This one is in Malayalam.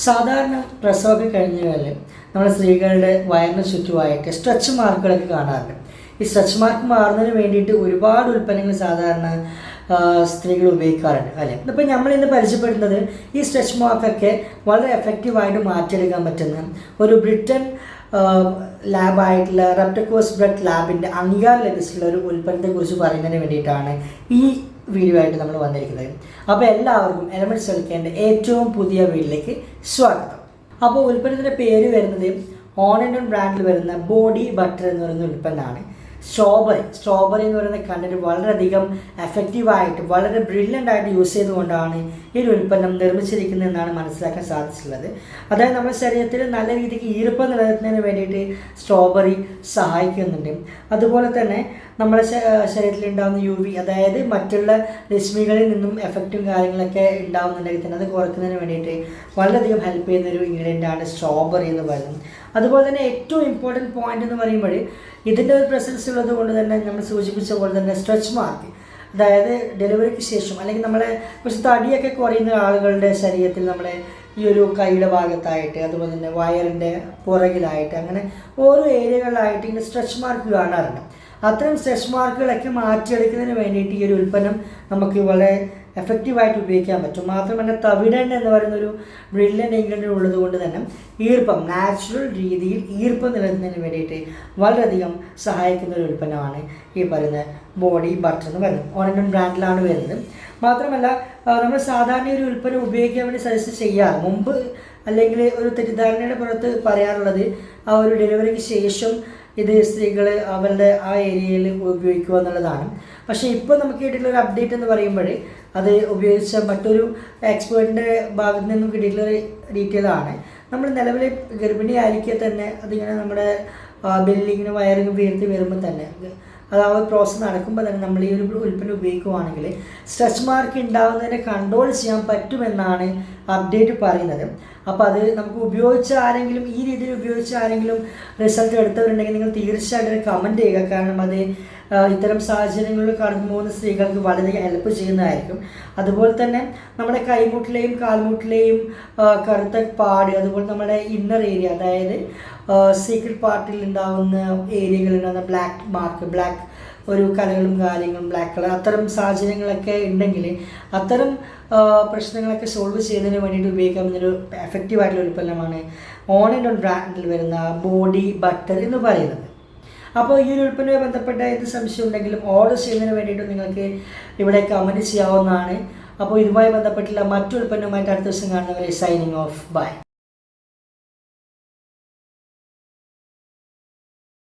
സാധാരണ പ്രസവമൊക്കെ കഴിഞ്ഞാൽ നമ്മുടെ സ്ത്രീകളുടെ വയറിന് ചുറ്റുമായിട്ട് സ്ട്രെച്ച് മാർക്കുകളൊക്കെ കാണാറുണ്ട്. ഈ സ്ട്രെച്ച് മാർക്ക് മാറുന്നതിന് വേണ്ടിയിട്ട് ഒരുപാട് ഉൽപ്പന്നങ്ങൾ സാധാരണ സ്ത്രീകൾ ഉപയോഗിക്കാറുണ്ട് അല്ലേ. ഇപ്പം നമ്മളിന്ന് പരിചയപ്പെടുന്നത് ഈ സ്ട്രെച്ച് മാർക്കൊക്കെ വളരെ എഫക്റ്റീവായിട്ട് മാറ്റിയെടുക്കാൻ പറ്റുന്ന ഒരു ബ്രിട്ടൻ ലാബായിട്ടുള്ള റെപ്റ്റക്കോസ് ബ്രെഡ് ലാബിൻ്റെ അംഗീകാരം ലഭിച്ചിട്ടുള്ള ഒരു ഉൽപ്പന്നത്തെക്കുറിച്ച് പറയുന്നതിന് വേണ്ടിയിട്ടാണ് ഈ വീഡിയോ ആയിട്ട് നമ്മൾ വന്നിരിക്കുന്നത്. അപ്പോൾ എല്ലാവർക്കും എലമെൻറ്റ്സ് കളിക്കേണ്ട ഏറ്റവും പുതിയ വീഡിയോയിലേക്ക് സ്വാഗതം. അപ്പോൾ ഉൽപ്പന്നത്തിൻ്റെ പേര് വരുന്നത് ഓൺ ബ്രാൻഡിൽ വരുന്ന ബോഡി ബട്ടർ എന്ന് പറയുന്ന ഉൽപ്പന്നമാണ്. സ്ട്രോബെറി എന്ന് പറയുന്ന കണ്ടന്റ് വളരെയധികം എഫക്റ്റീവായിട്ട് വളരെ ബ്രില്യൻ്റ് ആയിട്ട് യൂസ് ചെയ്തുകൊണ്ടാണ് ഈ ഒരു ഉൽപ്പന്നം നിർമ്മിച്ചിരിക്കുന്നതെന്നാണ് മനസ്സിലാക്കാൻ സാധിച്ചിട്ടുള്ളത്. അതായത് നമ്മുടെ ശരീരത്തിൽ നല്ല രീതിക്ക് ഈർപ്പം നിലനിർത്തുന്നതിന് വേണ്ടിയിട്ട് സ്ട്രോബെറി സഹായിക്കുന്നുണ്ട്. അതുപോലെ തന്നെ നമ്മുടെ ശരീരത്തിൽ ഉണ്ടാകുന്ന UV, അതായത് മറ്റുള്ള രശ്മികളിൽ നിന്നും എഫക്റ്റും കാര്യങ്ങളൊക്കെ ഉണ്ടാകുന്നുണ്ടെങ്കിൽ തന്നെ അത് കുറയ്ക്കുന്നതിന് വേണ്ടിയിട്ട് വളരെയധികം ഹെൽപ്പ് ചെയ്യുന്നൊരു ഇൻഗ്രീഡിയൻ്റാണ് സ്ട്രോബെറി എന്ന് പറയുന്നത്. അതുപോലെ തന്നെ ഏറ്റവും ഇമ്പോർട്ടൻറ്റ് പോയിന്റ് എന്ന് പറയുമ്പോൾ ഇതിൻ്റെ ഒരു പ്രസൻസ് ഉള്ളത് കൊണ്ട് തന്നെ നമ്മൾ സൂചിപ്പിച്ച പോലെ തന്നെ സ്ട്രെച്ച് മാർക്ക്, അതായത് ഡെലിവറിക്ക് ശേഷം അല്ലെങ്കിൽ നമ്മളെ കുറച്ച് തടിയൊക്കെ കുറയുന്ന ആളുകളുടെ ശരീരത്തിൽ നമ്മളെ ഈ ഒരു കൈയുടെ ഭാഗത്തായിട്ട് അതുപോലെ തന്നെ വയറിൻ്റെ പുറകിലായിട്ട് അങ്ങനെ ഓരോ ഏരിയകളിലായിട്ട് ഇങ്ങനെ സ്ട്രെച്ച് മാർക്ക് കാണാറുണ്ട്. അത്തരം സ്ട്രെച്ച് മാർക്കുകളൊക്കെ മാറ്റിയെടുക്കുന്നതിന് വേണ്ടിയിട്ട് ഈ ഒരു ഉൽപ്പന്നം നമുക്ക് വളരെ എഫക്റ്റീവായിട്ട് ഉപയോഗിക്കാൻ പറ്റും. മാത്രമല്ല തവിടെണ്ണ എന്ന് പറയുന്നൊരു ബ്രില്യൻ്റ് ഇൻഗ്രീഡിയൻ്റ് ഉള്ളത് കൊണ്ട് തന്നെ നാച്ചുറൽ രീതിയിൽ ഈർപ്പം നിലനിർത്തുന്നതിന് വേണ്ടിയിട്ട് വളരെയധികം സഹായിക്കുന്ന ഒരു ഉൽപ്പന്നമാണ് ഈ പറയുന്ന ബോഡി ബട്ടർ എന്ന് പറയുന്നത്. ഓൺ ബ്രാൻഡിലാണ് വരുന്നത്. മാത്രമല്ല നമ്മൾ സാധാരണ ഒരു ഉൽപ്പന്നം ഉപയോഗിക്കാൻ വേണ്ടി സജസ്റ്റ് ചെയ്യാറ് മുമ്പ് അല്ലെങ്കിൽ ഒരു തെറ്റിദ്ധാരണയുടെ പുറത്ത് പറയാറുള്ളത് ആ ഒരു ഡെലിവറിക്ക് ശേഷം ഇത് സ്ത്രീകൾ അവരുടെ ആ ഏരിയയിൽ ഉപയോഗിക്കുക എന്നുള്ളതാണ്. പക്ഷേ ഇപ്പോൾ നമുക്ക് കിട്ടിയിട്ടുള്ള ഒരു അപ്ഡേറ്റ് എന്ന് പറയുമ്പോൾ അത് ഉപയോഗിച്ച മറ്റൊരു എക്സ്പേർട്ടിൻ്റെ ഭാഗത്ത് നിന്നും കിട്ടിയിട്ടുള്ളൊരു ഡീറ്റെയിൽ ആണ്. നമ്മൾ നിലവിൽ ഗർഭിണിയായിരിക്കെ തന്നെ അതിങ്ങനെ നമ്മുടെ ബെല്ലിങ്ങനെ വയറിങ് വീർത്തി വരുമ്പോൾ തന്നെ അത് ആ ഒരു പ്രോസസ്സ് നടക്കുമ്പോൾ തന്നെ നമ്മൾ ഈ ഒരു ഉൽപ്പന്നം ഉപയോഗിക്കുകയാണെങ്കിൽ സ്ട്രെച്ച് മാർക്ക് ഉണ്ടാകുന്നതിനെ കൺട്രോൾ ചെയ്യാൻ പറ്റുമെന്നാണ് അപ്ഡേറ്റ് പറയുന്നത്. അപ്പോൾ അത് നമുക്ക് ഉപയോഗിച്ച ആരെങ്കിലും ഈ രീതിയിൽ ഉപയോഗിച്ച ആരെങ്കിലും റിസൾട്ട് എടുത്തവരുണ്ടെങ്കിൽ നിങ്ങൾ തീർച്ചയായിട്ടും കമൻറ്റ് ചെയ്യുക. കാരണം അത് ഇത്തരം സാഹചര്യങ്ങളിൽ കടന്നു പോകുന്ന സ്ത്രീകൾക്ക് വളരെയധികം ഹെൽപ്പ് ചെയ്യുന്നതായിരിക്കും. അതുപോലെ തന്നെ നമ്മുടെ കൈമുട്ടിലെയും കാൽമുട്ടിലെയും കറുത്ത പാട്, അതുപോലെ നമ്മുടെ ഇന്നർ ഏരിയ, അതായത് സീക്രട്ട് പാർട്ടിൽ ഉണ്ടാകുന്ന ഏരിയകളുണ്ടാകുന്ന ബ്ലാക്ക് ഒരു കലകളും കാര്യങ്ങളും ബ്ലാക്ക് കളർ, അത്തരം സാഹചര്യങ്ങളൊക്കെ ഉണ്ടെങ്കിൽ അത്തരം പ്രശ്നങ്ങളൊക്കെ സോൾവ് ചെയ്യുന്നതിന് വേണ്ടിയിട്ട് ഉപയോഗിക്കാൻ പറ്റുന്നൊരു എഫക്റ്റീവായിട്ടുള്ള ഉൽപ്പന്നമാണ് ഓൺ ബ്രാൻഡിൽ വരുന്ന ബോഡി ബട്ടർ എന്ന് പറയുന്നത്. അപ്പോൾ ഈ ഒരു ഉൽപ്പന്നവുമായി ബന്ധപ്പെട്ട എന്ത് സംശയം ഉണ്ടെങ്കിലും ഓർഡർ ചെയ്യുന്നതിന് വേണ്ടിയിട്ട് നിങ്ങൾക്ക് ഇവിടെ കമൻറ്റ് ചെയ്യാവുന്നതാണ്. അപ്പോൾ ഇതുമായി ബന്ധപ്പെട്ടുള്ള മറ്റു ഉൽപ്പന്നവുമായിട്ട് അടുത്ത ദിവസം കാണുന്നവരെ സൈനിങ് ഓഫ്. ബൈ.